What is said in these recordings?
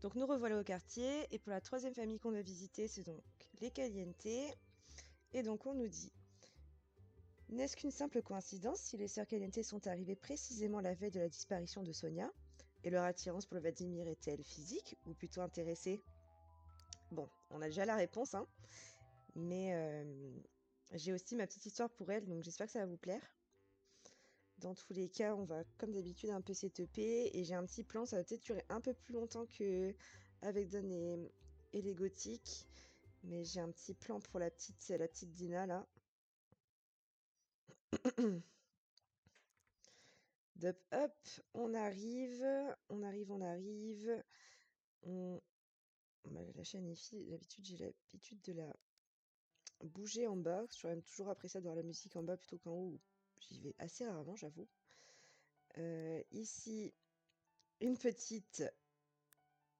Donc nous revoilà au quartier, et pour la troisième famille qu'on doit visiter, c'est donc les Caliente. Et donc on nous dit: n'est-ce qu'une simple coïncidence si les sœurs Caliente sont arrivées précisément la veille de la disparition de Sonia? Et leur attirance pour le Vladimir est-elle physique ou plutôt intéressée? Bon, on a déjà la réponse, hein, mais j'ai aussi ma petite histoire pour elle, donc j'espère que ça va vous plaire. Dans tous les cas, on va comme d'habitude un peu s'étoper, et j'ai un petit plan, ça va peut-être durer un peu plus longtemps que avec Don et les gothiques, mais j'ai un petit plan pour la petite Dina là. Dop hop, on arrive, la chaîne IFI, d'habitude j'ai l'habitude de la bouger en bas, j'aurais toujours apprécié d'avoir la musique en bas plutôt qu'en haut, j'y vais assez rarement, j'avoue. Ici, une petite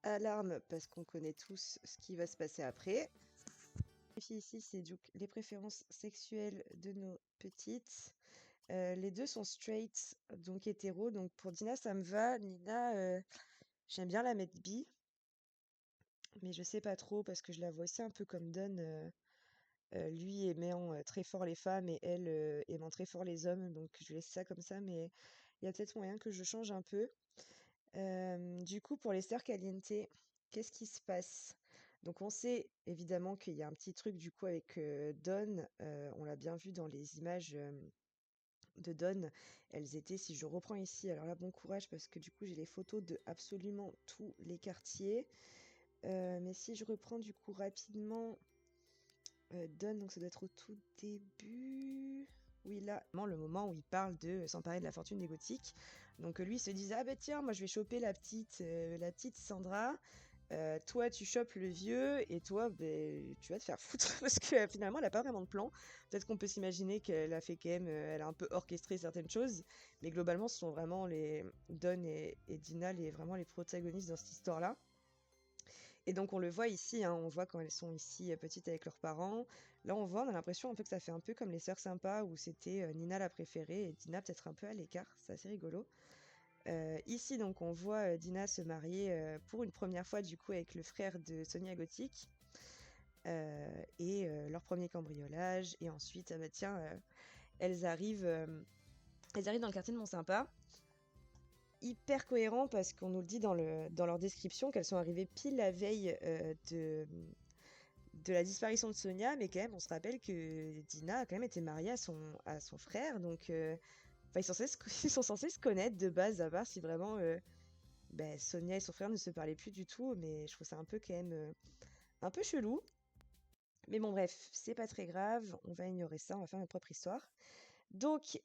alarme parce qu'on connaît tous ce qui va se passer après. Ici, c'est donc les préférences sexuelles de nos petites. Les deux sont straight, donc hétéro. Donc pour Dina, ça me va. Nina, j'aime bien la mettre bi, mais je sais pas trop parce que je la vois aussi un peu comme Don, lui aimant très fort les femmes et elle aimant très fort les hommes. Donc je laisse ça comme ça, mais il y a peut-être moyen que je change un peu. Du coup, pour les sœurs Caliente, qu'est-ce qui se passe? Donc on sait évidemment qu'il y a un petit truc du coup avec Dawn, on l'a bien vu dans les images de Dawn. Elles étaient, si je reprends ici, alors là bon courage parce que du coup j'ai les photos de absolument tous les quartiers. Mais si je reprends du coup rapidement Dawn, donc ça doit être au tout début. Oui, là, le moment où il parle de s'emparer de la fortune des gothiques. Donc lui il se disait: ah bah tiens, moi je vais choper la petite Sandra. Toi tu chopes le vieux, et toi tu vas te faire foutre parce que finalement elle a pas vraiment de plan. Peut-être qu'on peut s'imaginer qu'elle a fait quand même, elle a un peu orchestré certaines choses, mais globalement ce sont vraiment les Dawn et Dina vraiment les protagonistes dans cette histoire-là. Et donc on le voit ici, hein, on voit quand elles sont ici petites avec leurs parents. Là on voit, on a l'impression un peu que ça fait un peu comme les sœurs sympas où c'était Nina la préférée et Dina peut-être un peu à l'écart, c'est assez rigolo. Ici donc on voit Dina se marier pour une première fois du coup avec le frère de Sonia Gothic, et leur premier cambriolage, et ensuite bah tiens, elles arrivent, dans le quartier de Mont-Sympa. Hyper cohérent parce qu'on nous le dit dans leur description qu'elles sont arrivées pile la veille de la disparition de Sonia, mais quand même on se rappelle que Dina a quand même été mariée à son frère, donc ils sont censés ils sont censés se connaître de base, à part si vraiment Sonia et son frère ne se parlaient plus du tout, mais je trouve ça un peu quand même un peu chelou. Mais bon bref, c'est pas très grave, on va ignorer ça, on va faire notre propre histoire. Donc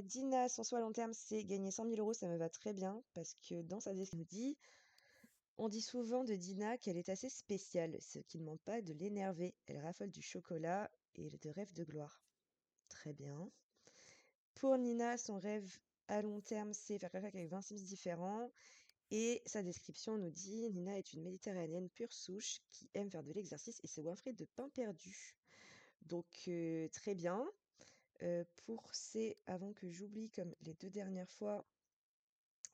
Dina, son souhait à long terme, c'est gagner 100 000 euros, ça me va très bien, parce que dans sa description, on dit souvent de Dina qu'elle est assez spéciale, ce qui ne manque pas de l'énerver. Elle raffole du chocolat et de rêves de gloire. Très bien. Pour Nina, son rêve à long terme, c'est faire caca avec 20 Sims différents. Et sa description nous dit: Nina est une méditerranéenne pure souche qui aime faire de l'exercice et se goinfrer de pain perdu. Donc très bien. Avant que j'oublie, comme les deux dernières fois,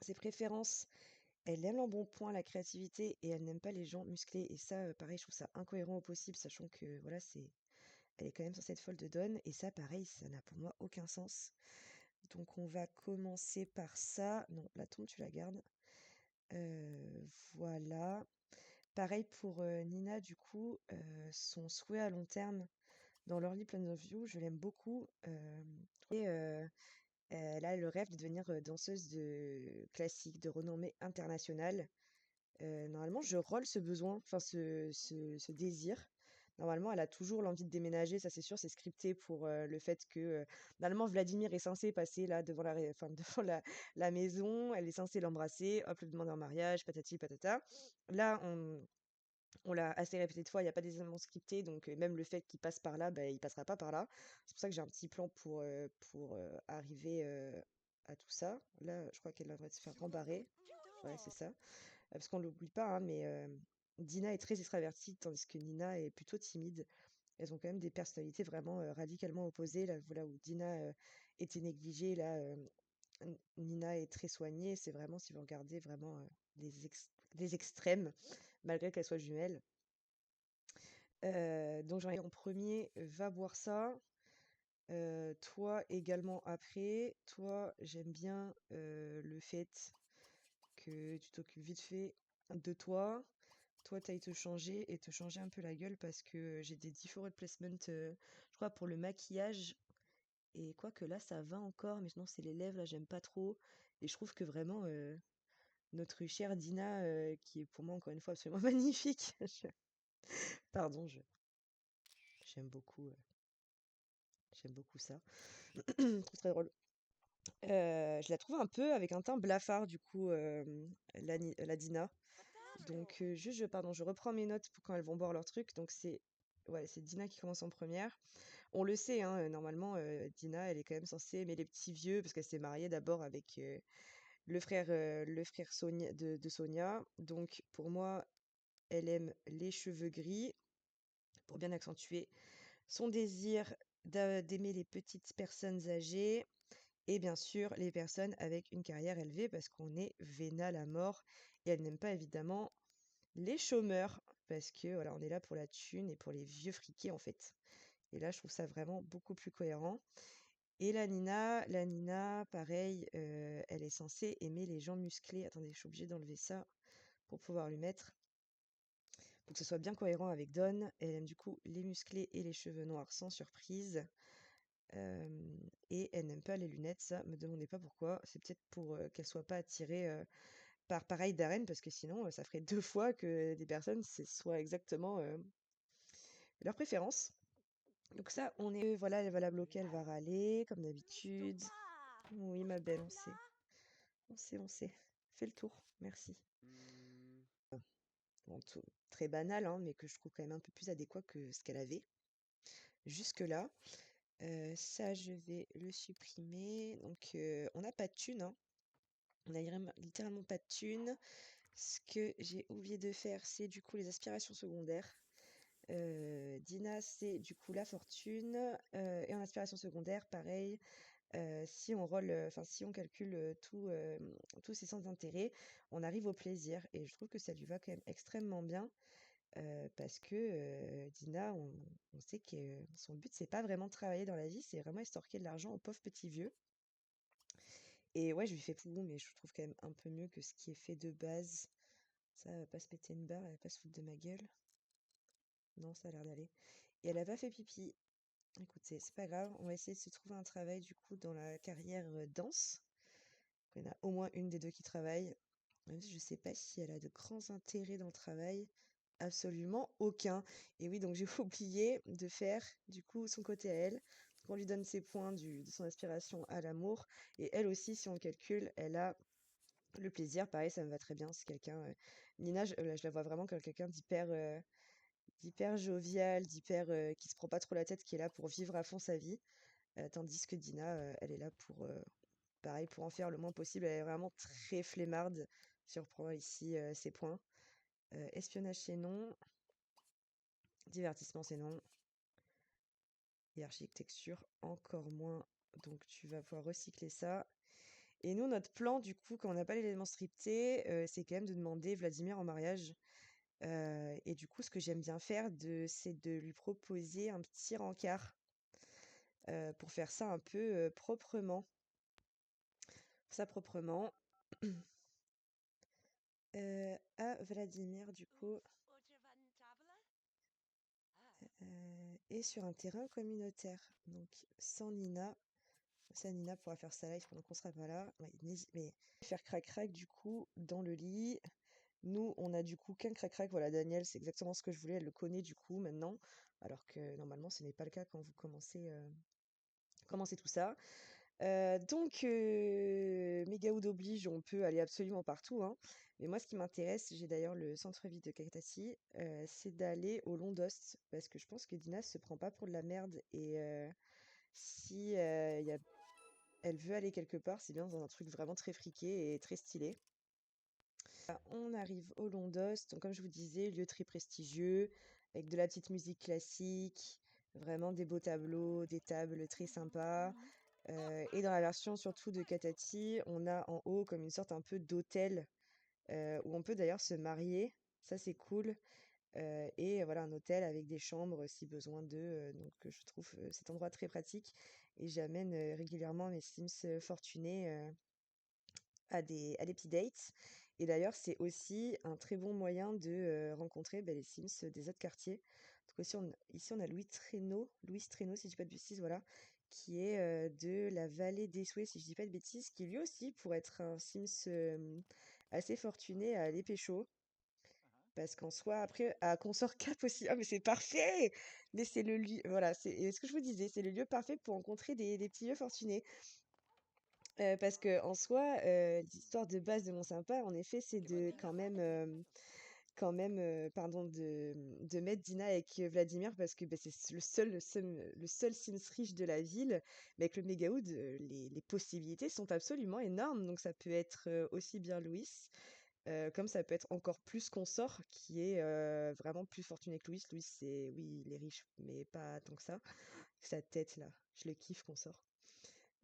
ses préférences, elle aime l'embonpoint, la créativité, et elle n'aime pas les gens musclés. Et ça, pareil, je trouve ça incohérent au possible, sachant que voilà, elle est quand même censée être folle de Dawn. Et ça, pareil, ça n'a pour moi aucun sens. Donc on va commencer par ça. Non, la tombe, tu la gardes. Voilà. Pareil pour Nina, du coup, son souhait à long terme dans l'Early Plan of View, je l'aime beaucoup. Et elle a le rêve de devenir danseuse de classique, de renommée internationale. Normalement, je rôle ce besoin, enfin ce désir. Normalement, elle a toujours l'envie de déménager, ça c'est sûr, c'est scripté pour le fait que normalement Vladimir est censé passer là devant devant la maison, elle est censée l'embrasser, hop, le demander en mariage, patati patata. Là, on l'a assez répété de fois, il y a pas d'éléments scriptés, donc même le fait qu'il passe par là, il passera pas par là. C'est pour ça que j'ai un petit plan pour arriver à tout ça. Là, je crois qu'elle devrait se faire rembarrer. Ouais, c'est ça. Parce qu'on l'oublie pas, hein, mais Dina est très extravertie, tandis que Nina est plutôt timide. Elles ont quand même des personnalités vraiment radicalement opposées. Là, voilà où Dina était négligée, là, Nina est très soignée. C'est vraiment, si vous regardez vraiment des extrêmes, malgré qu'elles soient jumelles. Donc j'en ai en premier, va boire ça. Toi également après. Toi, j'aime bien le fait que tu t'occupes vite fait de toi. Toi, t'ailles te changer et te changer un peu la gueule parce que j'ai des deferred placement, je crois, pour le maquillage. Et quoique là, ça va encore, mais sinon, c'est les lèvres, là, j'aime pas trop. Et je trouve que vraiment, notre chère Dina, qui est pour moi, encore une fois, absolument magnifique. Pardon, j'aime beaucoup, j'aime beaucoup ça. Je trouve très drôle. Je la trouve un peu avec un teint blafard, du coup, la Dina. Donc, pardon, je reprends mes notes pour quand elles vont boire leur truc. Donc, c'est Dina qui commence en première. On le sait, hein, normalement, Dina, elle est quand même censée aimer les petits vieux parce qu'elle s'est mariée d'abord avec le frère de Sonia. Donc, pour moi, elle aime les cheveux gris pour bien accentuer son désir d'aimer les petites personnes âgées et bien sûr les personnes avec une carrière élevée parce qu'on est vénal à mort et elle n'aime pas évidemment les chômeurs parce que voilà, on est là pour la thune et pour les vieux friqués en fait. Et là, je trouve ça vraiment beaucoup plus cohérent. Et la Nina, pareil, elle est censée aimer les gens musclés. Attendez, je suis obligée d'enlever ça pour pouvoir lui mettre, pour que ce soit bien cohérent avec Dawn. Elle aime du coup les musclés et les cheveux noirs sans surprise. Et elle n'aime pas les lunettes, ça, me demandez pas pourquoi. C'est peut-être pour qu'elle soit pas attirée par pareil Darren, parce que sinon, ça ferait 2 fois que des personnes, ce soit exactement leur préférence. Donc ça, voilà, elle va la bloquer, elle va râler, comme d'habitude. Oui, ma belle, on sait. On sait, on sait. Fais le tour, merci. Bon, très banal, hein, mais que je trouve quand même un peu plus adéquat que ce qu'elle avait jusque-là. Ça, je vais le supprimer. Donc, on n'a pas de thune, hein. On a littéralement pas de thune. Ce que j'ai oublié de faire, c'est du coup les aspirations secondaires. Dina, c'est du coup la fortune. Et en aspiration secondaire, pareil, si on si on calcule tous ses centres d'intérêt, on arrive au plaisir. Et je trouve que ça lui va quand même extrêmement bien. Parce que Dina, on sait que son but, c'est pas vraiment de travailler dans la vie, c'est vraiment estorquer de l'argent au pauvre petit vieux. Et ouais, je lui fais pou, mais je trouve quand même un peu mieux que ce qui est fait de base. Ça, elle va pas se péter une barre, elle va pas se foutre de ma gueule. Non, ça a l'air d'aller. Et elle a pas fait pipi. Écoutez, c'est pas grave, on va essayer de se trouver un travail du coup dans la carrière danse. Il y en a au moins une des deux qui travaille. Même si je sais pas si elle a de grands intérêts dans le travail. Absolument aucun. Et oui, donc j'ai oublié de faire du coup son côté à elle. On lui donne ses points de son aspiration à l'amour. Et elle aussi, si on le calcule, elle a le plaisir. Pareil, ça me va très bien. C'est quelqu'un. Nina, je la vois vraiment comme quelqu'un d'hyper jovial, qui se prend pas trop la tête, qui est là pour vivre à fond sa vie. Tandis que Dina, elle est là pour, pareil, pour en faire le moins possible. Elle est vraiment très flemmarde. Si on reprend ici ses points. Espionnage, c'est non. Divertissement, c'est non. Et architecture, encore moins. Donc, tu vas pouvoir recycler ça. Et nous, notre plan, du coup, quand on n'a pas l'élément scripté, c'est quand même de demander Vladimir en mariage. Et du coup, ce que j'aime bien faire, c'est de lui proposer un petit rencard pour faire ça un peu proprement. Ça proprement. À Vladimir, du coup. Et sur un terrain communautaire. Donc, sans Nina. Ça, Nina pourra faire sa live pendant qu'on sera pas là. Ouais, mais faire crac-crac, du coup, dans le lit. Nous, on a du coup qu'un crac-crac. Voilà, Daniel, c'est exactement ce que je voulais. Elle le connaît du coup maintenant. Alors que normalement, ce n'est pas le cas quand vous commencez tout ça. Donc, Mégaoud oblige, on peut aller absolument partout, hein. Mais moi, ce qui m'intéresse, j'ai d'ailleurs le centre-ville de Kaktassi, c'est d'aller au Londost. Parce que je pense que Dina se prend pas pour de la merde. Et si elle veut aller quelque part, c'est bien dans un truc vraiment très friqué et très stylé. On arrive au Londost, donc comme je vous disais, lieu très prestigieux, avec de la petite musique classique, vraiment des beaux tableaux, des tables très sympas. Et dans la version surtout de Katati, on a en haut comme une sorte un peu d'hôtel où on peut d'ailleurs se marier. Ça, c'est cool. Et voilà, un hôtel avec des chambres si besoin d'eux. Donc, je trouve cet endroit très pratique. Et j'amène régulièrement mes Sims fortunés à des petits dates. Et d'ailleurs, c'est aussi un très bon moyen de rencontrer les Sims des autres quartiers. Donc aussi, ici, on a Louis Traîneau, si je dis pas de bêtises, voilà, qui est de la vallée des Souhaits, si je dis pas de bêtises, qui lui aussi, pour être un Sims assez fortuné, à aller pécho. Parce qu'en soi, après, à Consort Cap aussi, ah mais c'est parfait! Mais c'est le lieu, voilà, c'est et ce que je vous disais, c'est le lieu parfait pour rencontrer des petits vieux fortunés. Parce que en soi, l'histoire de base de Mont-Sympa, en effet, c'est de pardon, de mettre Dina avec Vladimir parce que c'est le seul Sims riche de la ville. Mais avec le Mégahood, les possibilités sont absolument énormes. Donc ça peut être aussi bien Louis, comme ça peut être encore plus Consort, qui est vraiment plus fortuné que Louis. Louis, oui, il est riche, mais pas tant que ça. Sa tête, là, je le kiffe, Consort.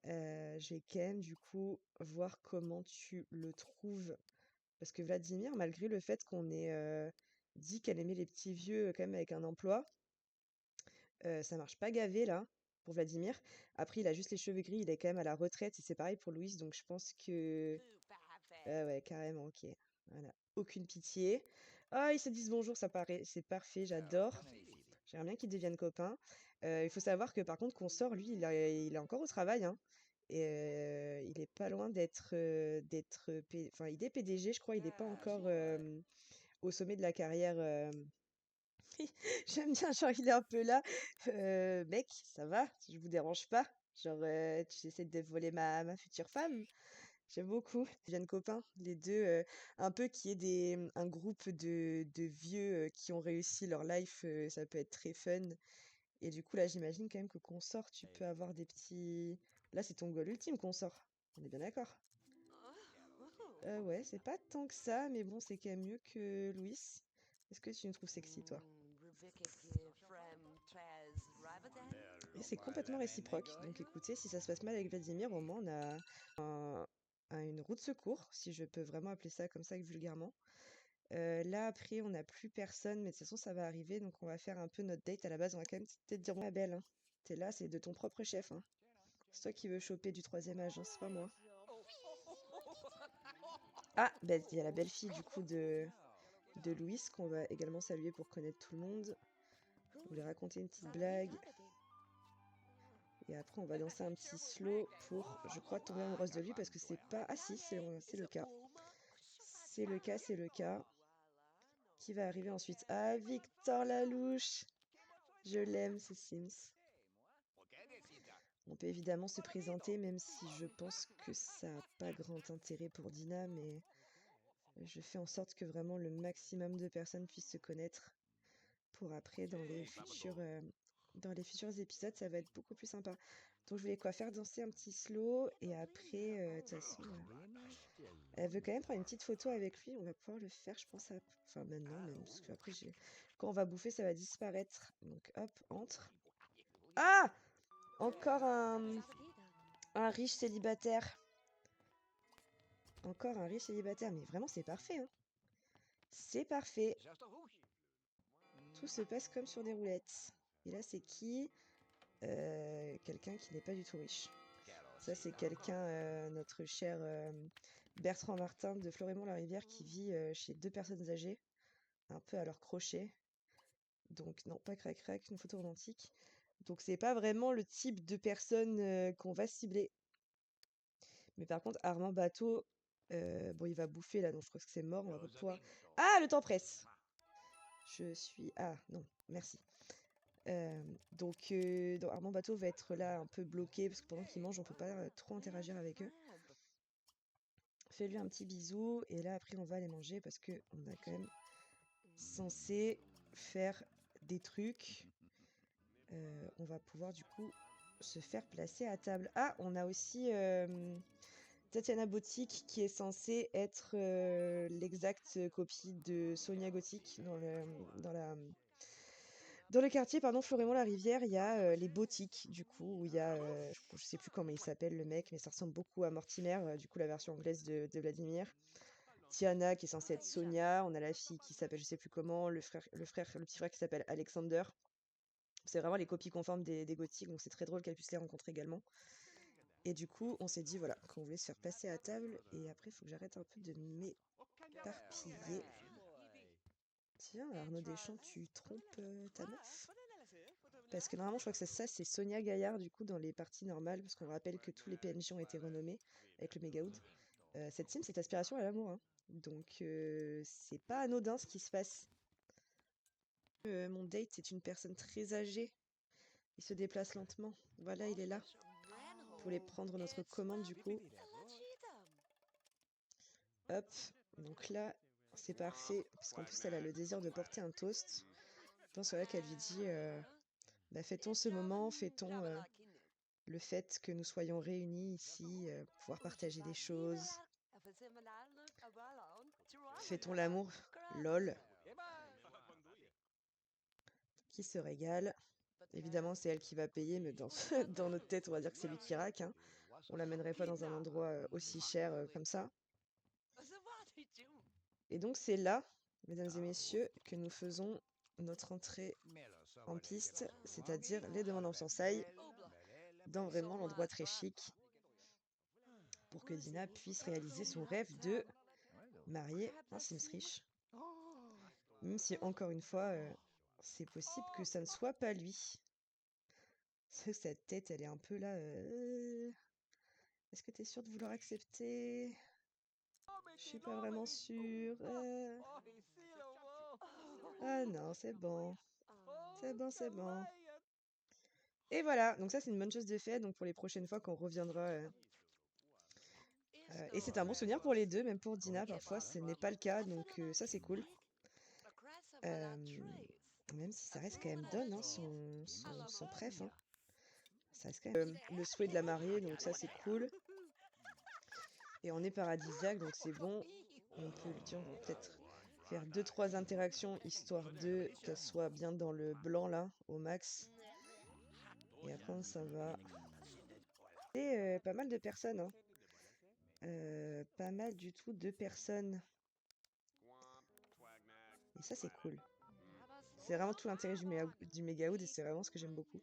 Je vais quand même, du coup, voir comment tu le trouves. Parce que Vladimir, malgré le fait qu'on ait dit qu'elle aimait les petits vieux quand même avec un emploi, ça marche pas gavé là pour Vladimir. Après, il a juste les cheveux gris, il est quand même à la retraite et c'est pareil pour Louise, donc je pense que. Ouais, carrément, ok. Voilà. Aucune pitié. Ah, ils se disent bonjour, ça paraît, c'est parfait, j'adore. J'aimerais bien qu'ils deviennent copains. Il faut savoir que par contre, Consort, lui, il est encore au travail, hein. Et il est pas loin enfin, il est PDG, je crois, il est pas encore au sommet de la carrière. J'aime bien, genre, il est un peu là. Mec, ça va? Je vous dérange pas? Genre, tu essaies de voler ma future femme? J'aime beaucoup. Ils deviennent copains, les deux. Un peu qui est un groupe de vieux qui ont réussi leur life, ça peut être très fun. Et du coup, là, j'imagine quand même que Consort, tu peux avoir des petits. Là, c'est ton goal ultime, Consort. On est bien d'accord. Ouais, c'est pas tant que ça, mais bon, c'est quand même mieux que Louis. Est-ce que tu me trouves sexy, toi? Et c'est complètement réciproque. Donc écoutez, si ça se passe mal avec Vladimir, au moins on a une roue de secours, si je peux vraiment appeler ça comme ça vulgairement. Là après, on n'a plus personne, mais de toute façon ça va arriver, donc on va faire un peu notre date à la base. On va quand même peut-être dire, ma belle, hein, t'es là, c'est de ton propre chef, hein. C'est toi qui veux choper du troisième âge, hein, c'est pas moi. Ah, ben il y a la belle-fille du coup de Louis qu'on va également saluer pour connaître tout le monde. Je voulais raconter une petite blague. Et après, on va danser un petit slow pour, je crois, tomber amoureuse de lui parce que c'est pas. Ah si, c'est le cas. C'est le cas, c'est le cas. Qui va arriver ensuite? Ah, Victor Lalouche! Je l'aime, ce Sims. On peut évidemment se présenter, même si je pense que ça n'a pas grand intérêt pour Dina, mais je fais en sorte que vraiment le maximum de personnes puissent se connaître pour après, dans les futurs épisodes, ça va être beaucoup plus sympa. Donc je voulais quoi faire danser un petit slow et après, de toute façon, elle veut quand même prendre une petite photo avec lui. On va pouvoir le faire, je pense, enfin maintenant même, parce que après, quand on va bouffer, ça va disparaître. Donc hop, entre. Ah! Encore un riche célibataire. Encore un riche célibataire, mais vraiment, c'est parfait, hein. C'est parfait. Tout se passe comme sur des roulettes. Et là, c'est qui? Quelqu'un qui n'est pas du tout riche. Ça, c'est quelqu'un, notre cher Bertrand Martin de Florémont-la-Rivière, qui vit chez deux personnes âgées, un peu à leur crochet. Donc, non, pas crac-crac, une photo romantique. Donc, c'est pas vraiment le type de personne qu'on va cibler. Mais par contre, Armand Bateau, bon, il va bouffer là, donc je crois que c'est mort. On va pas pouvoir. Ah, le temps presse! Ah, non, merci. Donc Armand Bateau va être là un peu bloqué parce que pendant qu'il mange, on peut pas trop interagir avec eux. Fais-lui un petit bisou et là après on va aller manger parce que on a quand même censé faire des trucs. On va pouvoir du coup se faire placer à table. Ah, on a aussi Tatiana Boutique qui est censée être l'exacte copie de Sonia Gothic dans le quartier, pardon, Florémont-la-Rivière, il y a les boutiques, du coup, où il y a, je sais plus comment il s'appelle le mec, mais ça ressemble beaucoup à Mortimer, du coup la version anglaise de Vladimir. Diana qui est censée être Sonia, on a la fille qui s'appelle je sais plus comment, le petit frère qui s'appelle Alexander. C'est vraiment les copies conformes des gothiques, donc c'est très drôle qu'elle puisse les rencontrer également. Et du coup, on s'est dit voilà, qu'on voulait se faire passer à table, et après, il faut que j'arrête un peu de m'éparpiller. Tiens, Arnaud Deschamps, tu trompes ta meuf? Parce que normalement, je crois que ça c'est Sonia Gaillard, du coup, dans les parties normales, parce qu'on rappelle que tous les PNJ ont été renommés avec le Mégaoud. Cette sim, c'est aspiration à l'amour, hein. Donc, c'est pas anodin ce qui se passe. Mon date, c'est une personne très âgée. Il se déplace lentement. Voilà, il est là. Pour voulait prendre notre commande, du coup. Hop. Donc là, c'est parfait. Parce qu'en plus, elle a le désir de porter un toast. Je pense voilà, qu'elle lui dit bah, fêtons ce moment, fêtons le fait que nous soyons réunis ici, pouvoir partager des choses. Fêtons l'amour. Lol. Qui se régale. Évidemment, c'est elle qui va payer, mais dans, dans notre tête, on va dire que c'est lui qui raque. Hein. On l'amènerait pas dans un endroit aussi cher comme ça. Et donc, c'est là, mesdames et messieurs, que nous faisons notre entrée en piste, c'est-à-dire les demandes en fiançailles, dans vraiment l'endroit très chic, pour que Dina puisse réaliser son rêve de marier un Sims riche. Même si, encore une fois, c'est possible que ça ne soit pas lui. Cette tête, elle est un peu là. Est-ce que t'es sûr de vouloir accepter? Je suis pas vraiment sûre. Ah non, c'est bon. C'est bon, c'est bon. Et voilà, donc ça c'est une bonne chose de fait, donc pour les prochaines fois qu'on reviendra. Et c'est un bon souvenir pour les deux, même pour Dina, parfois ce n'est pas le cas, donc ça c'est cool. Même si ça reste quand même Don, hein, son préf. Hein. Ça reste quand même le souhait de la marier, donc ça c'est cool. Et on est paradisiaque, donc c'est bon. On peut lui dire, on va peut-être faire 2-3 interactions, histoire de qu'elle soit bien dans le blanc là, au max. Et après ça va. Et pas mal de personnes, hein. Pas mal du tout de personnes. Et ça c'est cool. C'est vraiment tout l'intérêt du Mégaoud et c'est vraiment ce que j'aime beaucoup.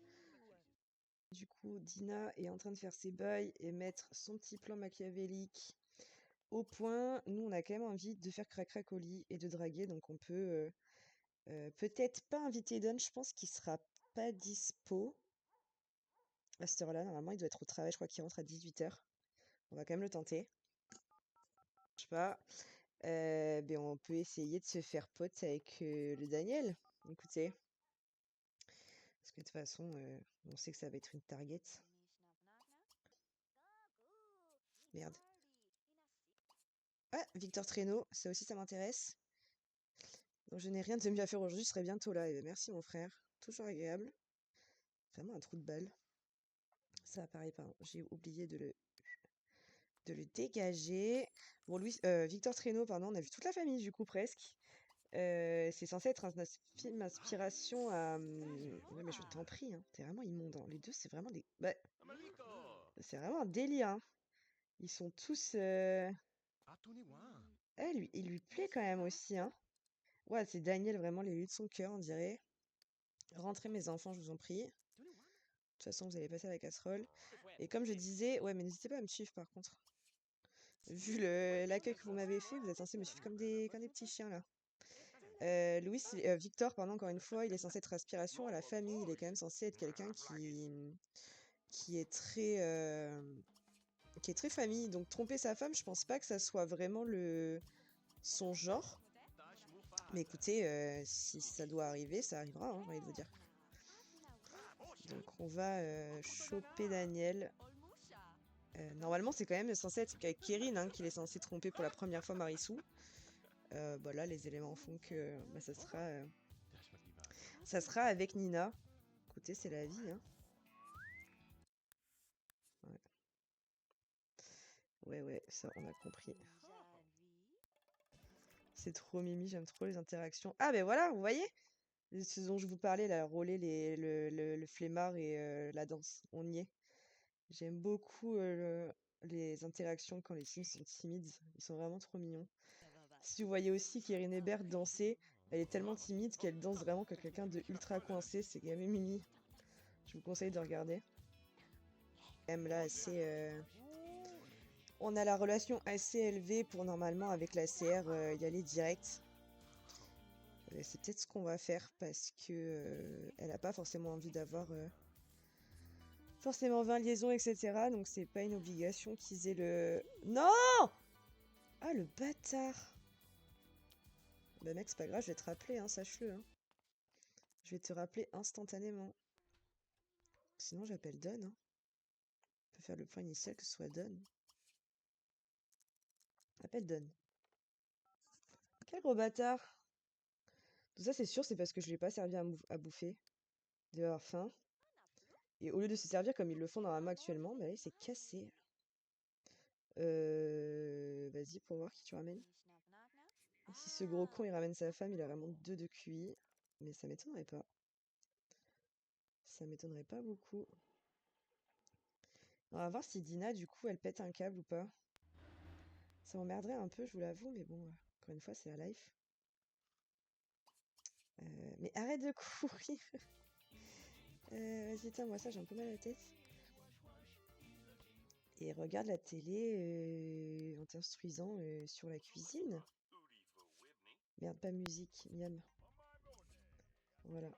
Du coup, Dina est en train de faire ses bails et mettre son petit plan machiavélique au point. Nous, on a quand même envie de faire crac-crac au lit et de draguer, donc on peut peut-être pas inviter Don, je pense qu'il sera pas dispo à cette heure-là. Normalement, il doit être au travail, je crois qu'il rentre à 18h. On va quand même le tenter. Je sais pas. Ben on peut essayer de se faire pote avec le Daniel. Écoutez. Parce que de toute façon, on sait que ça va être une target. Merde. Ah, Victor Traîneau, ça aussi ça m'intéresse. Donc je n'ai rien de mieux à faire aujourd'hui, je serai bientôt là. Et ben, merci mon frère, toujours agréable. Vraiment un trou de balle. Ça pareil, pardon, j'ai oublié de le dégager. Bon, Victor Traîneau, pardon, on a vu toute la famille du coup presque. C'est censé être un film inspiration à. Ouais, mais je t'en prie, hein, t'es vraiment immonde. Hein. Les deux, c'est vraiment des. Bah, c'est vraiment un délire. Hein. Ils sont tous. Eh, lui, il lui plaît quand même aussi. Hein. Ouais, c'est Daniel, vraiment l'élu de son cœur, on dirait. Rentrez mes enfants, je vous en prie. De toute façon, vous allez passer à la casserole. Et comme je disais, ouais, mais n'hésitez pas à me suivre par contre. Vu l'accueil que vous m'avez fait, vous êtes censé me suivre comme des petits chiens là. Victor, pardon, encore une fois, il est censé être aspiration à la famille. Il est quand même censé être quelqu'un qui est qui est très famille. Donc tromper sa femme, je pense pas que ça soit vraiment son genre. Mais écoutez, si ça doit arriver, ça arrivera, hein, j'ai envie de vous dire. Donc on va choper Daniel. Normalement, c'est quand même censé être avec Kérin hein, qu'il est censé tromper pour la première fois Marissou. Bah là, les éléments font que bah, ça sera avec Nina. Écoutez, c'est la vie. Hein. Ouais, ça, on a compris. C'est trop mimi, j'aime trop les interactions. Ah, ben voilà, vous voyez? Ce dont je vous parlais, là, Rollet, le flemmard et la danse. On y est. J'aime beaucoup les interactions quand les Sims sont timides. Ils sont vraiment trop mignons. Si vous voyez aussi qu'Erin Hebert danser, elle est tellement timide qu'elle danse vraiment comme quelqu'un de ultra coincé. C'est quand même mimi. Je vous conseille de regarder. Quand même là, assez. On a la relation assez élevée pour normalement avec la CR y aller direct. C'est peut-être ce qu'on va faire parce que elle a pas forcément envie d'avoir forcément 20 liaisons, etc. Donc c'est pas une obligation qu'ils aient le... Non! Ah, le bâtard! Bah mec, c'est pas grave, je vais te rappeler, hein, sache-le. Hein. Je vais te rappeler instantanément. Sinon, j'appelle Don. Hein. On peut faire le point initial que ce soit Don. Appelle Don. Quel gros bâtard! Tout ça, c'est sûr, c'est parce que je lui ai pas servi à bouffer. Il doit avoir faim. Et au lieu de se servir comme ils le font normalement actuellement, bah là, il s'est cassé. Vas-y, pour voir qui tu ramènes. Si ce gros con, il ramène sa femme, il a vraiment 2 de QI. Mais ça m'étonnerait pas. Ça m'étonnerait pas beaucoup. On va voir si Dina, du coup, elle pète un câble ou pas. Ça m'emmerderait un peu, je vous l'avoue, mais bon, encore une fois, c'est la life. Mais arrête de courir. Vas-y, tiens, moi ça, j'ai un peu mal à la tête. Et regarde la télé en t'instruisant sur la cuisine. Merde, pas musique, miam. Voilà.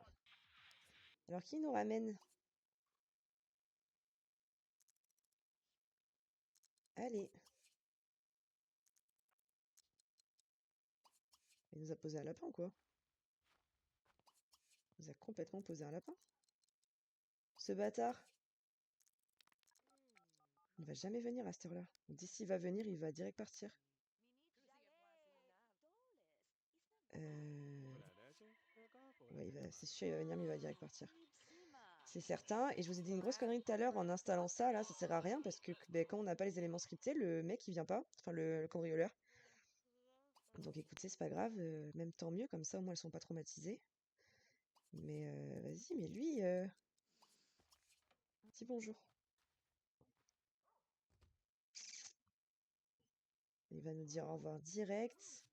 Alors, qui nous ramène? Allez. Il nous a posé un lapin, quoi. Il nous a complètement posé un lapin. Ce bâtard. Il va jamais venir à cette heure-là. D'ici il va venir, il va direct partir. Ouais, c'est sûr, il va venir, mais il va direct partir. C'est certain. Et je vous ai dit une grosse connerie tout à l'heure en installant ça, là, ça sert à rien parce que ben, quand on n'a pas les éléments scriptés, le mec il vient pas. Enfin, le cambrioleur. Donc écoutez, c'est pas grave. Même tant mieux, comme ça au moins elles sont pas traumatisées. Mais vas-y, mais lui, dis bonjour. Il va nous dire au revoir direct.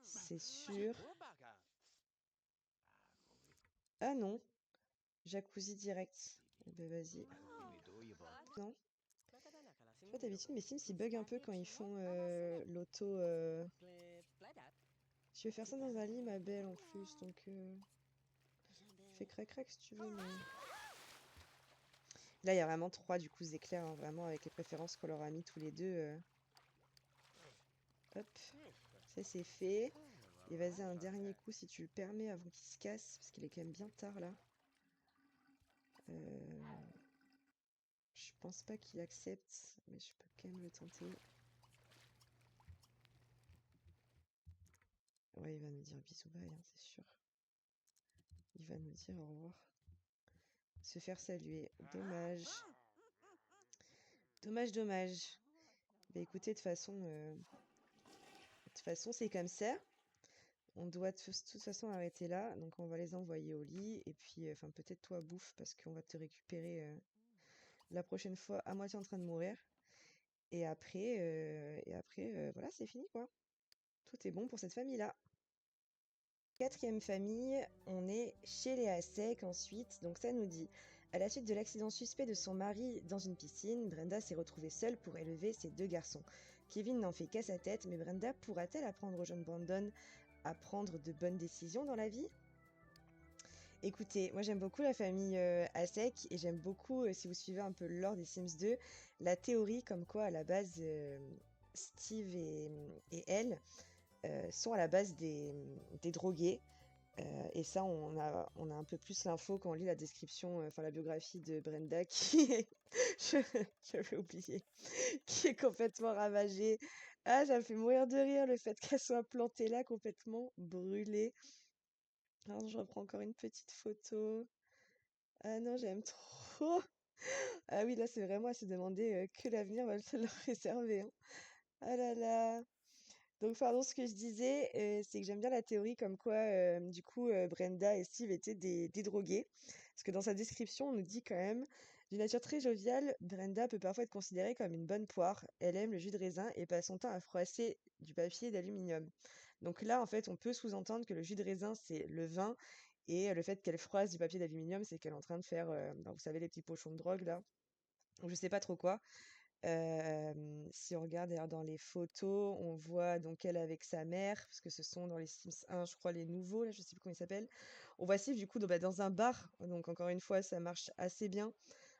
C'est sûr. Ah non. Jacuzzi direct. Eh ben vas-y. Non. Je sais pas d'habitude, mes Sims ils bug un peu quand ils font l'auto. Tu veux faire ça dans un lit, ma belle, en plus, donc fais crac-crac si tu veux, mais... Là, il y a vraiment 3 du coup éclairs, hein, vraiment avec les préférences qu'on leur a mis tous les deux. Hop, ça c'est fait. Et vas-y, un dernier coup si tu le permets avant qu'il se casse, parce qu'il est quand même bien tard là. Je pense pas qu'il accepte, mais je peux quand même le tenter. Ouais, il va nous dire bisous bye, hein, c'est sûr. Il va nous dire au revoir. Se faire saluer. Dommage. Dommage, dommage. Bah écoutez, de toute façon, c'est comme ça. On doit de toute façon arrêter là. Donc on va les envoyer au lit. Et puis, enfin, peut-être toi, bouffe, parce qu'on va te récupérer la prochaine fois à moitié en train de mourir. Et après, voilà, c'est fini, quoi. Tout est bon pour cette famille-là. 4e famille, on est chez les Asek ensuite. Donc ça nous dit, à la suite de l'accident suspect de son mari dans une piscine, Brenda s'est retrouvée seule pour élever ses 2 garçons. Kevin n'en fait qu'à sa tête, mais Brenda pourra-t-elle apprendre au jeune Brandon à prendre de bonnes décisions dans la vie? Écoutez, moi j'aime beaucoup la famille Asek et j'aime beaucoup, si vous suivez un peu le lore des Sims 2, la théorie comme quoi à la base Steve et elle sont à la base des drogués. Et ça, on a un peu plus l'info quand on lit la description, enfin la biographie de Brenda qui est, j'avais oublié, qui est complètement ravagée. Ah, ça me fait mourir de rire le fait qu'elle soit plantée là, complètement brûlée. Alors, je reprends encore une petite photo. Ah non, j'aime trop. Ah oui, là, c'est vraiment à se demander que l'avenir va leur réserver. Hein. Ah là là. Donc, pardon, ce que je disais, c'est que j'aime bien la théorie comme quoi, du coup, Brenda et Steve étaient des drogués. Parce que dans sa description, on nous dit quand même D'une nature très joviale, Brenda peut parfois être considérée comme une bonne poire. Elle aime le jus de raisin et passe son temps à froisser du papier d'aluminium. Donc là, en fait, on peut sous-entendre que le jus de raisin, c'est le vin, et le fait qu'elle froisse du papier d'aluminium, c'est qu'elle est en train de faire, ben, vous savez, les petits pochons de drogue, là. Donc, je sais pas trop quoi. Si on regarde d'ailleurs dans les photos, on voit donc elle avec sa mère, parce que ce sont dans les Sims 1, je crois, les nouveaux, là, je sais plus comment ils s'appellent. On voit Steve, du coup, dans un bar. Donc, encore une fois, ça marche assez bien,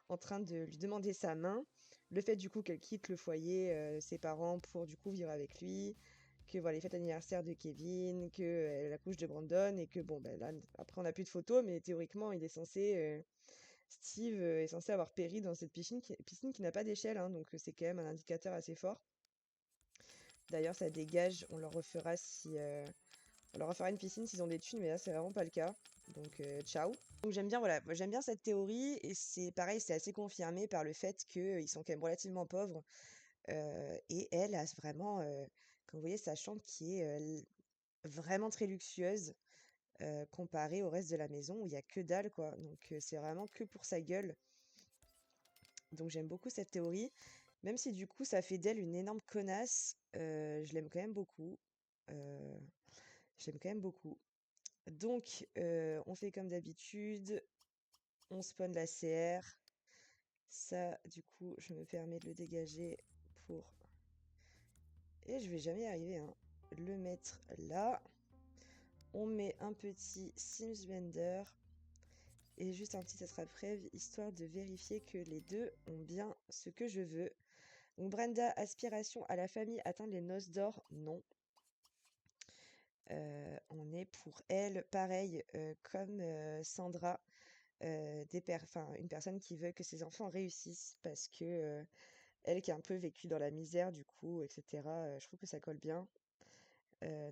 en train de lui demander sa main. Le fait, du coup, qu'elle quitte le foyer, ses parents, pour, du coup, vivre avec lui. Que voilà, les fêtes d'anniversaire de Kevin, que la couche de Brandon, et que bon, ben là, après, on n'a plus de photos, mais théoriquement, il est censé. Steve est censé avoir péri dans cette piscine qui n'a pas d'échelle, hein, donc c'est quand même un indicateur assez fort. D'ailleurs, ça dégage, on leur refera une piscine s'ils ont des thunes, mais là, c'est vraiment pas le cas. Donc, ciao. Donc, j'aime bien, voilà, moi, j'aime bien cette théorie, et c'est pareil, c'est assez confirmé par le fait qu'ils sont quand même relativement pauvres. Et elle a vraiment, comme vous voyez, sa chambre qui est vraiment très luxueuse, comparée au reste de la maison où il y a que dalle, quoi. Donc, c'est vraiment que pour sa gueule. Donc j'aime beaucoup cette théorie, même si du coup ça fait d'elle une énorme connasse, je l'aime quand même beaucoup. Heu, je l'aime quand même beaucoup. Donc on fait comme d'habitude, on spawn la CR. Ça, du coup, je me permets de le dégager pour et je vais jamais y arriver, hein. Le mettre là. On met un petit Sims Blender et juste un petit attrape-rêve, histoire de vérifier que les deux ont bien ce que je veux. Donc Brenda, aspiration à la famille, atteindre les noces d'or, non. On est pour elle, pareil, comme Sandra, une personne qui veut que ses enfants réussissent parce que elle qui a un peu vécu dans la misère du coup, etc. Je trouve que ça colle bien.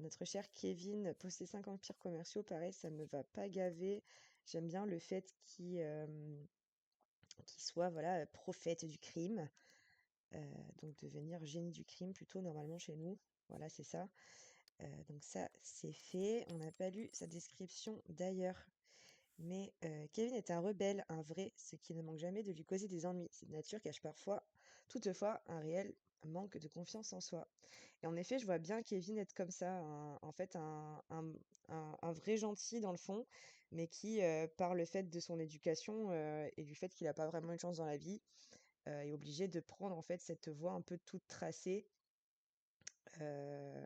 Notre cher Kevin, posséder 5 empires commerciaux, pareil, ça me va pas gaver. J'aime bien le fait qu'il soit voilà, prophète du crime. Donc devenir génie du crime plutôt normalement chez nous. Voilà, c'est ça. Donc ça, c'est fait. On n'a pas lu sa description d'ailleurs. Mais Kevin est un rebelle, un vrai, ce qui ne manque jamais de lui causer des ennuis. Cette nature cache parfois, toutefois, un réel manque de confiance en soi. Et en effet, je vois bien Kevin être comme ça, en fait, un vrai gentil dans le fond, mais qui, par le fait de son éducation et du fait qu'il n'a pas vraiment une chance dans la vie, est obligé de prendre en fait cette voie un peu toute tracée. euh,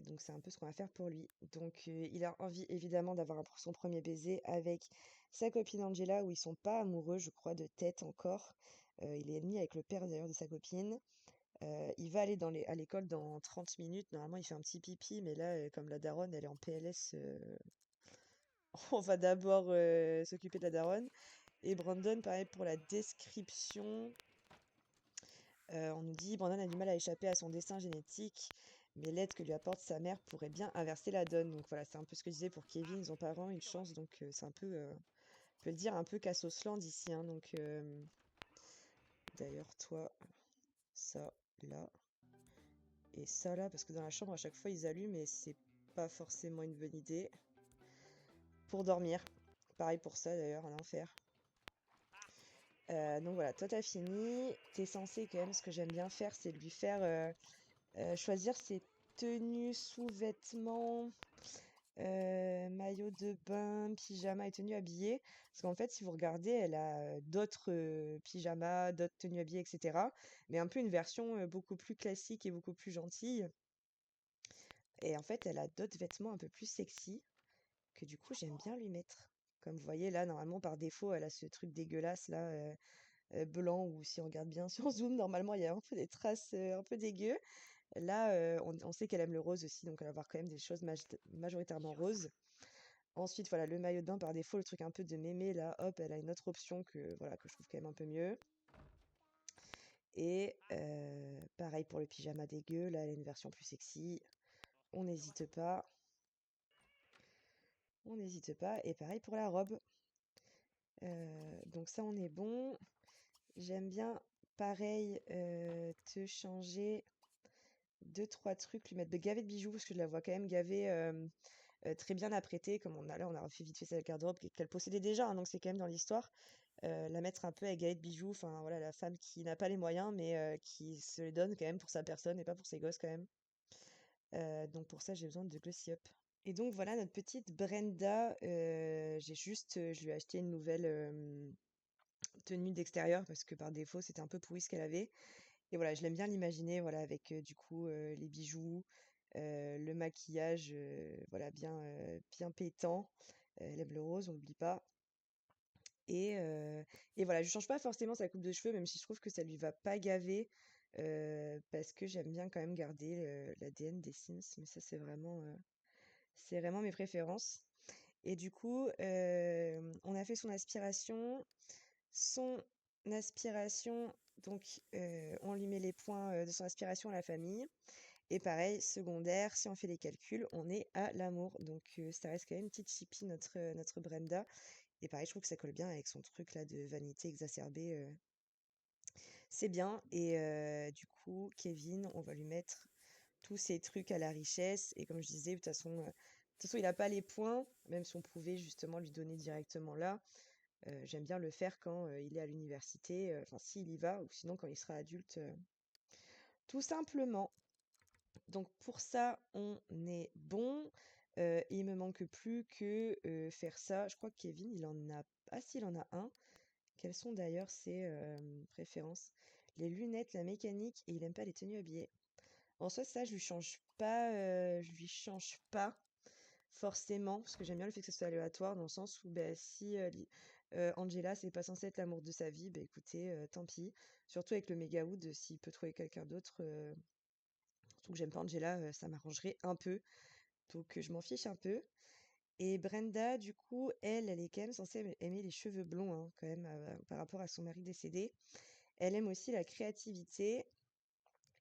donc c'est un peu ce qu'on va faire pour lui. Donc il a envie évidemment d'avoir son premier baiser avec sa copine Angela, où ils sont pas amoureux, je crois, de tête encore. Il est ennemi avec le père d'ailleurs de sa copine. Il va aller à l'école dans 30 minutes. Normalement, il fait un petit pipi, mais là, comme la daronne, elle est en PLS, on va d'abord s'occuper de la daronne. Et Brandon, pareil pour la description. On nous dit Brandon a du mal à échapper à son destin génétique, mais l'aide que lui apporte sa mère pourrait bien inverser la donne. Donc voilà, c'est un peu ce que je disais pour Kevin, ils ont pas vraiment une chance, donc c'est un peu, on peut le dire, un peu Cassosland ici, hein. Donc d'ailleurs, toi, ça là, et ça là, parce que dans la chambre, à chaque fois, ils allument, et c'est pas forcément une bonne idée. Pour dormir. Pareil pour ça d'ailleurs, un enfer. Donc voilà, toi t'as fini. T'es censé quand même, ce que j'aime bien faire, c'est de lui faire choisir ses tenues, sous-vêtements, maillot de bain, pyjama et tenue habillée. Parce qu'en fait, si vous regardez, elle a d'autres pyjamas, d'autres tenues habillées, etc. Mais un peu une version beaucoup plus classique et beaucoup plus gentille. Et en fait, elle a d'autres vêtements un peu plus sexy que du coup, j'aime bien lui mettre. Comme vous voyez là, normalement, par défaut, elle a ce truc dégueulasse là, blanc, ou si on regarde bien sur Zoom, normalement, il y a un peu des traces un peu dégueu. Là, on sait qu'elle aime le rose aussi, donc elle va avoir quand même des choses majoritairement roses. Ensuite, voilà, le maillot de bain par défaut, le truc un peu de mémé, là, hop, elle a une autre option voilà, que je trouve quand même un peu mieux. Et pareil pour le pyjama dégueu, là, elle a une version plus sexy. On n'hésite pas. On n'hésite pas. Et pareil pour la robe. Donc ça, on est bon. J'aime bien, pareil, te changer deux, trois trucs, lui mettre de gaver de bijoux, parce que je la vois quand même gaver très bien apprêtée, comme on a refait vite fait sa garde-robe qu'elle possédait déjà, hein, donc c'est quand même dans l'histoire. La mettre un peu à égalée de bijoux, enfin voilà, la femme qui n'a pas les moyens, mais qui se les donne quand même pour sa personne et pas pour ses gosses quand même. Donc pour ça, j'ai besoin de Glossy Up. Et donc voilà notre petite Brenda. Je lui ai acheté une nouvelle tenue d'extérieur parce que par défaut, c'était un peu pourri ce qu'elle avait. Et voilà, je l'aime bien l'imaginer, voilà, avec du coup les bijoux, le maquillage, voilà, bien pétant. Elle aime le rose, on n'oublie pas. Et, euh, et voilà, je change pas forcément sa coupe de cheveux, même si je trouve que ça lui va pas gaver, parce que j'aime bien quand même garder l'ADN des Sims, mais ça c'est vraiment mes préférences. Et du coup, on a fait son aspiration, donc on lui met les points de son aspiration à la famille. Et pareil, secondaire, si on fait les calculs, on est à l'amour. Donc ça reste quand même une petite chipie, notre Brenda. Et pareil, je trouve que ça colle bien avec son truc là de vanité exacerbée. C'est bien. Et du coup, Kevin, on va lui mettre tous ces trucs à la richesse. Et comme je disais, de toute façon, il n'a pas les points, même si on pouvait justement lui donner directement là. J'aime bien le faire quand il est à l'université, enfin s'il y va, ou sinon quand il sera adulte, tout simplement. Donc pour ça, on est bon. Il me manque plus que faire ça. Je crois que Kevin, il en a... Ah si, il en a un. Quelles sont d'ailleurs ses préférences? Les lunettes, la mécanique, et il aime pas les tenues habillées. En soi, ça, je lui change pas forcément, parce que j'aime bien le fait que ce soit aléatoire, dans le sens où bah, si Angela, c'est pas censé être l'amour de sa vie, bah écoutez, tant pis. Surtout avec le méga wood, s'il peut trouver quelqu'un d'autre, surtout que j'aime pas Angela, ça m'arrangerait un peu. Donc je m'en fiche un peu. Et Brenda, du coup, elle est quand même censée aimer les cheveux blonds, hein, quand même, par rapport à son mari décédé. Elle aime aussi la créativité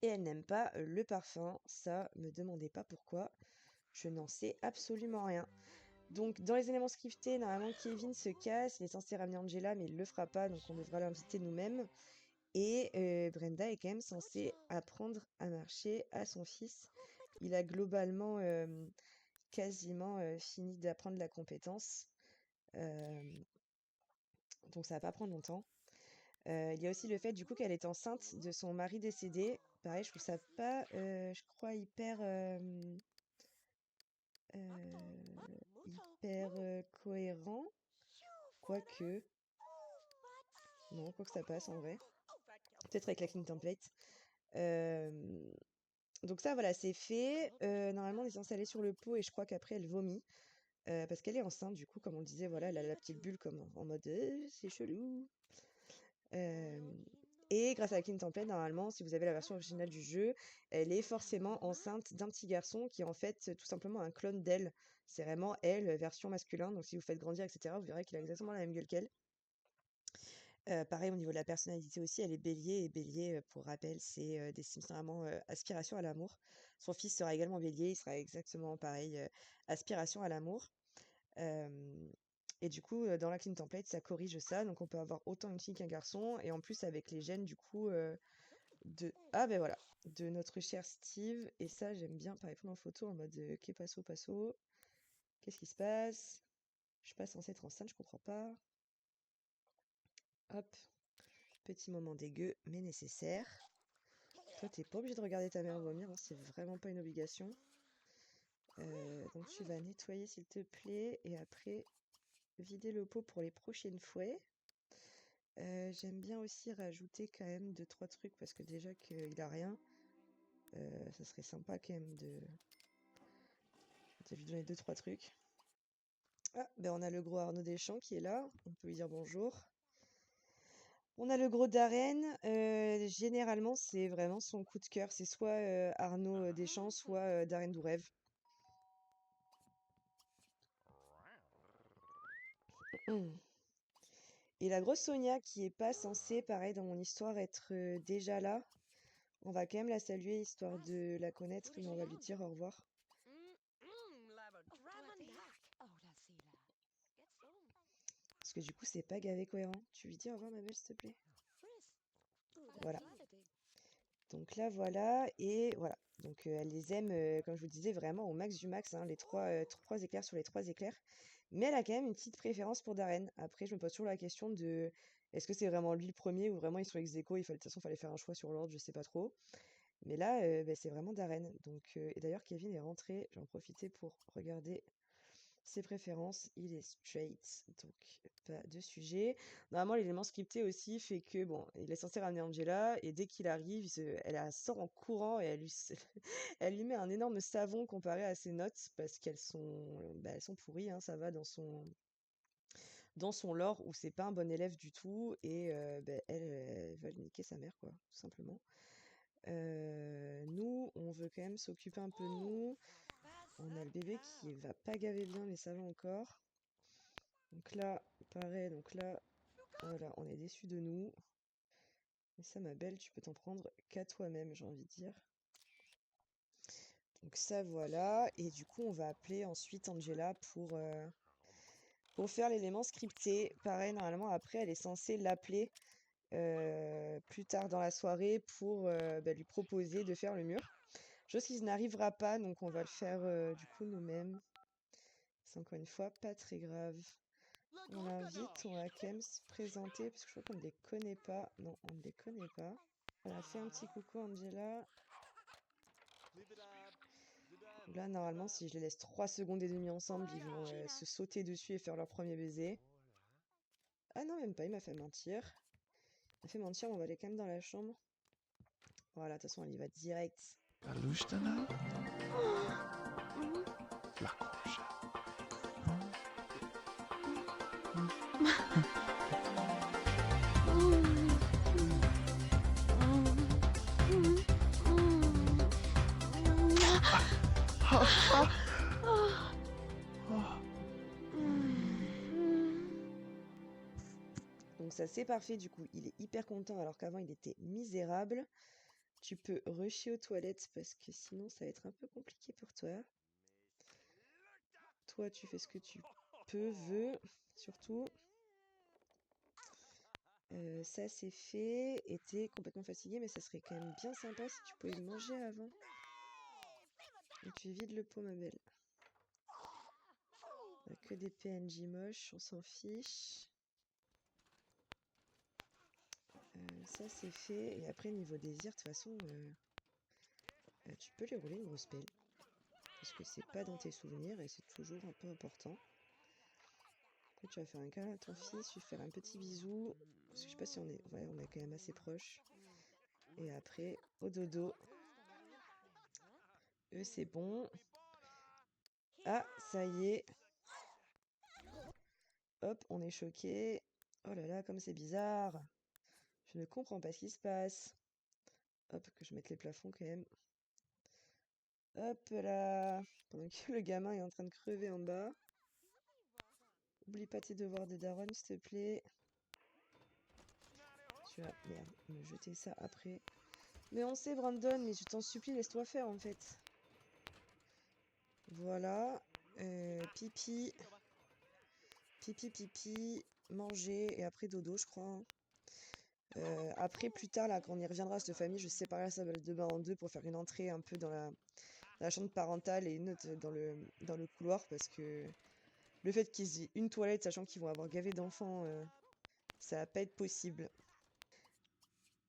et elle n'aime pas le parfum. Ça, me demandez pas pourquoi. Je n'en sais absolument rien. Donc, dans les éléments scriptés, normalement, Kevin se casse. Il est censé ramener Angela, mais il le fera pas, donc on devra l'inviter nous-mêmes. Et Brenda est quand même censée apprendre à marcher à son fils. Il a globalement quasiment fini d'apprendre la compétence. Euh, donc ça va pas prendre longtemps. Il y a aussi le fait du coup qu'elle est enceinte de son mari décédé. Pareil, je trouve ça pas, je crois, cohérent. Quoique, non, quoi que ça passe en vrai. Peut-être avec la clean template. Euh, donc ça, voilà, c'est fait. Normalement, on est censé aller sur le pot et je crois qu'après, elle vomit. Parce qu'elle est enceinte, du coup, comme on le disait, voilà, elle a la petite bulle comme en mode c'est chelou. Euh, et grâce à la Clean Template, normalement, si vous avez la version originale du jeu, elle est forcément enceinte d'un petit garçon qui est en fait tout simplement un clone d'elle. C'est vraiment elle, version masculin. Donc si vous faites grandir, etc., vous verrez qu'il a exactement la même gueule qu'elle. Pareil au niveau de la personnalité aussi, elle est bélier. Et bélier, pour rappel, c'est des Sims vraiment aspiration à l'amour. Son fils sera également bélier, il sera exactement pareil, aspiration à l'amour. Hem et du coup, dans la clean template, ça corrige ça, donc on peut avoir autant une fille qu'un garçon et en plus avec les gènes du coup, ben voilà, de notre cher Steve et ça j'aime bien pareil prendre en photo en mode, «Que passo, passo? Qu'est-ce qui se passe? Je suis pas censée être enceinte, je comprends pas». Hop, petit moment dégueu mais nécessaire. Toi, t'es pas obligé de regarder ta mère vomir, hein, c'est vraiment pas une obligation. Donc tu vas nettoyer s'il te plaît et après vider le pot pour les prochaines fois. J'aime bien aussi rajouter quand même deux trois trucs parce que déjà qu'il a rien, ça serait sympa quand même de lui donner deux trois trucs. Ah, ben on a le gros Arnaud Deschamps qui est là, on peut lui dire bonjour. On a le gros Darren, généralement c'est vraiment son coup de cœur, c'est soit Arnaud Deschamps, soit Darren Dourev. Et la grosse Sonia qui est pas censée, pareil dans mon histoire, être déjà là, on va quand même la saluer histoire de la connaître et on va lui dire au revoir. Parce que du coup, c'est pas gavé cohérent. Tu lui dis au revoir, ma belle, s'il te plaît. Voilà. Donc là, voilà. Et voilà. Donc elle les aime, comme je vous disais, vraiment au max du max, hein, les 3 éclairs sur les 3 éclairs. Mais elle a quand même une petite préférence pour Darren. Après, je me pose toujours la question de est-ce que c'est vraiment lui le premier ou vraiment ils sont ex aequo, de toute façon, il fallait faire un choix sur l'ordre, je sais pas trop. Mais là, bah, c'est vraiment Darren. Donc, et d'ailleurs, Kevin est rentré, j'en profitais pour regarder ses préférences. Il est straight, donc pas de sujet. Normalement, l'élément scripté aussi fait que, bon, il est censé ramener Angela, et dès qu'il arrive, elle sort en courant et elle lui met un énorme savon comparé à ses notes parce elles sont pourries, hein, ça va dans son lore où c'est pas un bon élève du tout et bah, elle veut niquer sa mère, quoi, tout simplement. Nous, on veut quand même s'occuper un peu de nous. On a le bébé qui va pas gaver bien, mais ça va encore. Donc là, pareil, donc là, voilà, on est déçus de nous. Mais ça, ma belle, tu peux t'en prendre qu'à toi-même, j'ai envie de dire. Donc ça, voilà. Et du coup, on va appeler ensuite Angela pour faire l'élément scripté. Pareil, normalement, après, elle est censée l'appeler plus tard dans la soirée pour bah, lui proposer de faire le mur. Chose qui n'arrivera pas, donc on va le faire du coup nous-mêmes. C'est encore une fois pas très grave. On l'invite, on va quand même se présenter, parce que je crois qu'on ne les connaît pas. Non, on ne les connaît pas. Voilà, fais un petit coucou Angela. Là, normalement, si je les laisse 3 secondes et demie ensemble, ils vont se sauter dessus et faire leur premier baiser. Ah non, même pas, il m'a fait mentir. Il m'a fait mentir, on va aller quand même dans la chambre. Voilà, de toute façon, elle y va direct. Donc ça, c'est parfait, du coup, il est hyper content alors qu'avant, il était misérable. Tu peux rusher aux toilettes parce que sinon, ça va être un peu compliqué pour toi. Toi, tu fais ce que tu veux, surtout. Ça, c'est fait. Et t'es complètement fatigué, mais ça serait quand même bien sympa si tu pouvais manger avant. Et tu vides le pot, ma belle. On a que des PNJ moches, on s'en fiche. Ça, c'est fait. Et après, niveau désir, de toute façon, tu peux les rouler une grosse pelle. Parce que c'est pas dans tes souvenirs et c'est toujours un peu important. Après, tu vas faire un câlin à ton fils, lui faire un petit bisou. Parce que je sais pas si on est... Ouais, on est quand même assez proche. Et après, au dodo. Eux, c'est bon. Ah, ça y est. Hop, on est choqué. Oh là là, comme c'est bizarre. Je ne comprends pas ce qui se passe. Hop, que je mette les plafonds quand même. Hop là. Pendant que le gamin est en train de crever en bas. Oublie pas tes devoirs de daronne, s'il te plaît. Tu vas, merde, me jeter ça après. Mais on sait, Brandon, mais je t'en supplie, laisse-toi faire, en fait. Voilà. Pipi. Pipi, pipi. Manger. Et après, dodo, je crois, hein. Après, plus tard, là, quand on y reviendra à cette famille, je séparerai la salle de bain en deux pour faire une entrée un peu dans la chambre parentale et une autre dans le couloir, parce que le fait qu'ils aient une toilette, sachant qu'ils vont avoir gavé d'enfants, ça va pas être possible.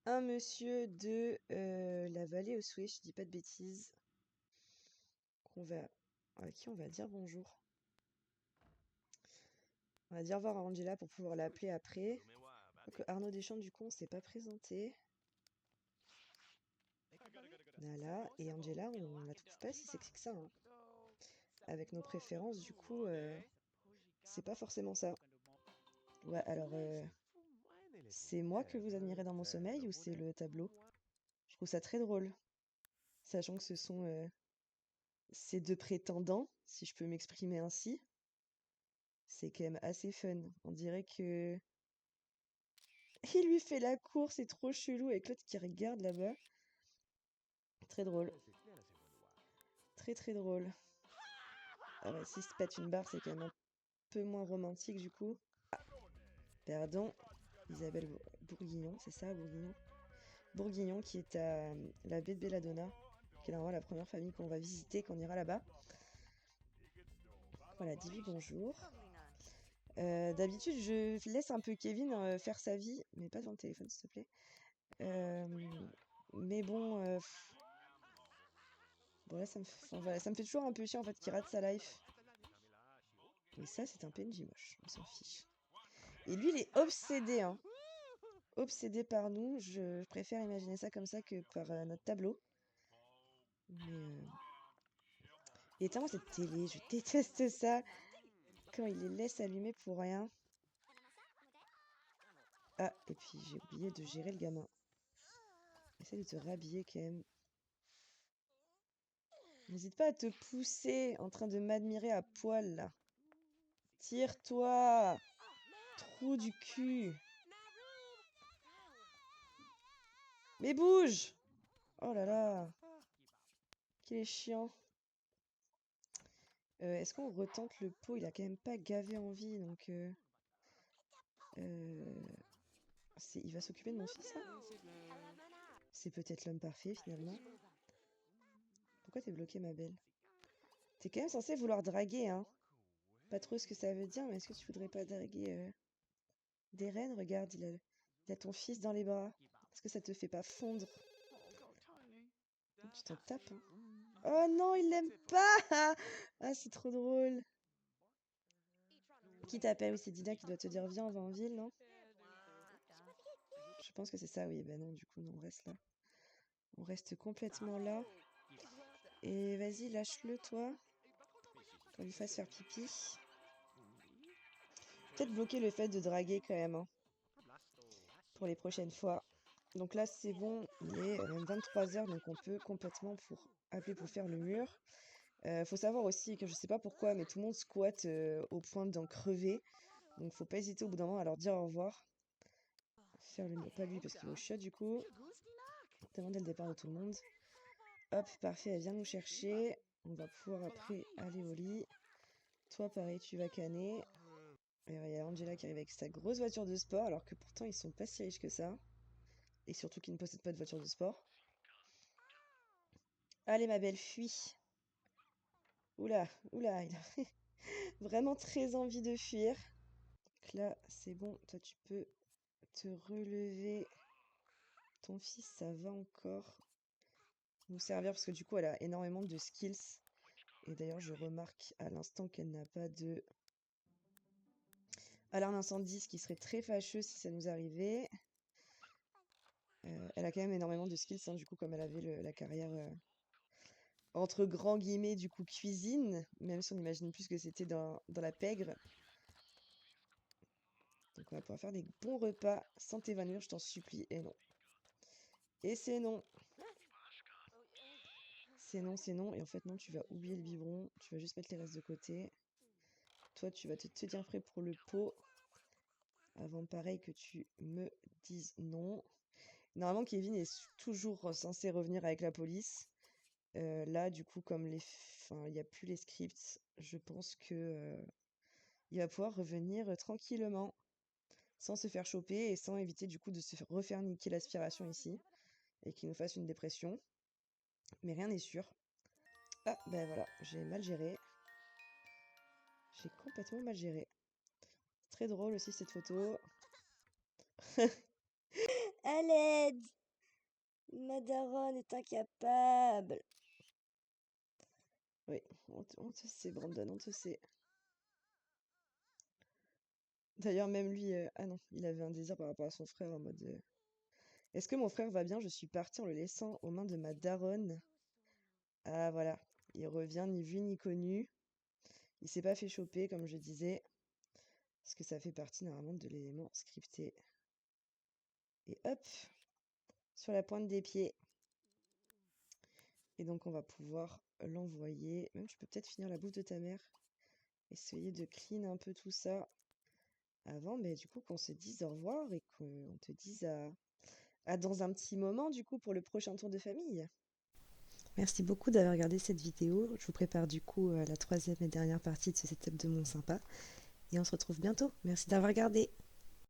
Un monsieur de la vallée au souhait, je dis pas de bêtises, à qui on va dire bonjour. On va dire au revoir à Angela pour pouvoir l'appeler après. Donc Arnaud Deschamps, du coup, on s'est pas présenté. Voilà, et Angela, on la trouve pas si sexy que ça, hein. Avec nos préférences, du coup, c'est pas forcément ça. Ouais, alors, c'est moi que vous admirez dans mon sommeil ou c'est le tableau? Je trouve ça très drôle, sachant que ce sont ces deux prétendants, si je peux m'exprimer ainsi. C'est quand même assez fun. On dirait que... Il lui fait la course, c'est trop chelou avec l'autre qui regarde là-bas. Très drôle. Très très drôle. Ah bah s'il se pète une barre, c'est quand même un peu moins romantique du coup. Pardon, Isabelle Bourguignon, c'est ça, Bourguignon? Bourguignon qui est à la baie de Belladonna. qui est normalement la première famille qu'on va visiter quand on ira là-bas. Voilà, dis-lui bonjour. D'habitude, je laisse un peu Kevin faire sa vie, mais pas devant le téléphone, s'il te plaît. Mais bon, bon là, enfin, voilà, ça me fait toujours un peu chier en fait qu'il rate sa life. Et ça, c'est un PNJ moche, on s'en fiche. Et lui, il est obsédé, hein. Obsédé par nous. Je préfère imaginer ça comme ça que par notre tableau. Mais et éteins-moi cette télé, je déteste ça. Quand il les laisse allumer pour rien. Ah, et puis j'ai oublié de gérer le gamin. Essaie de te rhabiller quand même. N'hésite pas à te pousser en train de m'admirer à poil là. Tire-toi! Trou du cul! Mais bouge! Oh là là! Qu'il est chiant. Est-ce qu'on retente le pot? Il a quand même pas gavé en vie, donc il va s'occuper de mon fils là? C'est peut-être l'homme parfait finalement. Pourquoi t'es bloqué, ma belle? T'es quand même censé vouloir draguer, hein? Pas trop ce que ça veut dire, mais est-ce que tu voudrais pas draguer des reines? Regarde, il a ton fils dans les bras. Est-ce que ça te fait pas fondre? Tu t'en tapes, hein? Oh non, il l'aime pas! Ah, c'est trop drôle. Qui t'appelle? Oui, c'est Dina qui doit te dire viens, on va en ville, non? Je pense que c'est ça, oui. Ben non, du coup, non, on reste là. On reste complètement là. Et vas-y, lâche-le, toi. Qu'on lui fasse faire pipi. Peut-être bloquer le fait de draguer quand même, hein, pour les prochaines fois. Donc là, c'est bon, il est même 23h, donc on peut complètement appeler pour faire le mur. Faut savoir aussi que je sais pas pourquoi, mais tout le monde squatte au point d'en crever. Donc faut pas hésiter au bout d'un moment à leur dire au revoir. Faire le mur, pas lui parce qu'il va au shot du coup. Demander le départ de tout le monde. Hop, parfait, elle vient nous chercher. On va pouvoir après aller au lit. Toi, pareil, tu vas canner. Et il y a Angela qui arrive avec sa grosse voiture de sport, alors que pourtant ils sont pas si riches que ça. Et surtout qu'ils ne possèdent pas de voiture de sport. Allez, ma belle, fuis. Oula, oula, il a vraiment très envie de fuir. Donc là, c'est bon, toi tu peux te relever. Ton fils, ça va encore nous servir parce que du coup, elle a énormément de skills. Et d'ailleurs, je remarque à l'instant qu'elle n'a pas de alarme incendie, ce qui serait très fâcheux si ça nous arrivait. Elle a quand même énormément de skills, hein, du coup, comme elle avait la carrière entre grands guillemets, du coup, cuisine, même si on imagine plus que c'était dans la pègre. Donc on va pouvoir faire des bons repas sans t'évanouir, je t'en supplie. Et non. Et c'est non. C'est non, c'est non. Et en fait, non, tu vas oublier le biberon. Tu vas juste mettre les restes de côté. Toi, tu vas te tenir prêt pour le pot. Avant, pareil, que tu me dises non. Normalement, Kevin est toujours censé revenir avec la police. Là, du coup, comme il n'y a plus les scripts, je pense que il va pouvoir revenir tranquillement, sans se faire choper et sans éviter du coup de se refaire niquer l'aspiration ici et qu'il nous fasse une dépression. Mais rien n'est sûr. Ah, ben voilà, j'ai mal géré. J'ai complètement mal géré. Très drôle aussi cette photo. À l'aide! Ma daronne est incapable. Oui, on te sait, Brandon, on te sait. D'ailleurs, même lui, ah non, il avait un désir par rapport à son frère en mode est-ce que mon frère va bien? Je suis partie en le laissant aux mains de ma daronne. Ah voilà, il revient ni vu ni connu. Il s'est pas fait choper, comme je disais, parce que ça fait partie normalement de l'élément scripté. Et hop, sur la pointe des pieds. Et donc on va pouvoir l'envoyer. Même tu peux peut-être finir la bouffe de ta mère. Essayer de clean un peu tout ça. Avant, mais du coup qu'on se dise au revoir et qu'on te dise à dans un petit moment du coup pour le prochain tour de famille. Merci beaucoup d'avoir regardé cette vidéo. Je vous prépare du coup la troisième et dernière partie de ce setup de mon sympa. Et on se retrouve bientôt. Merci d'avoir regardé.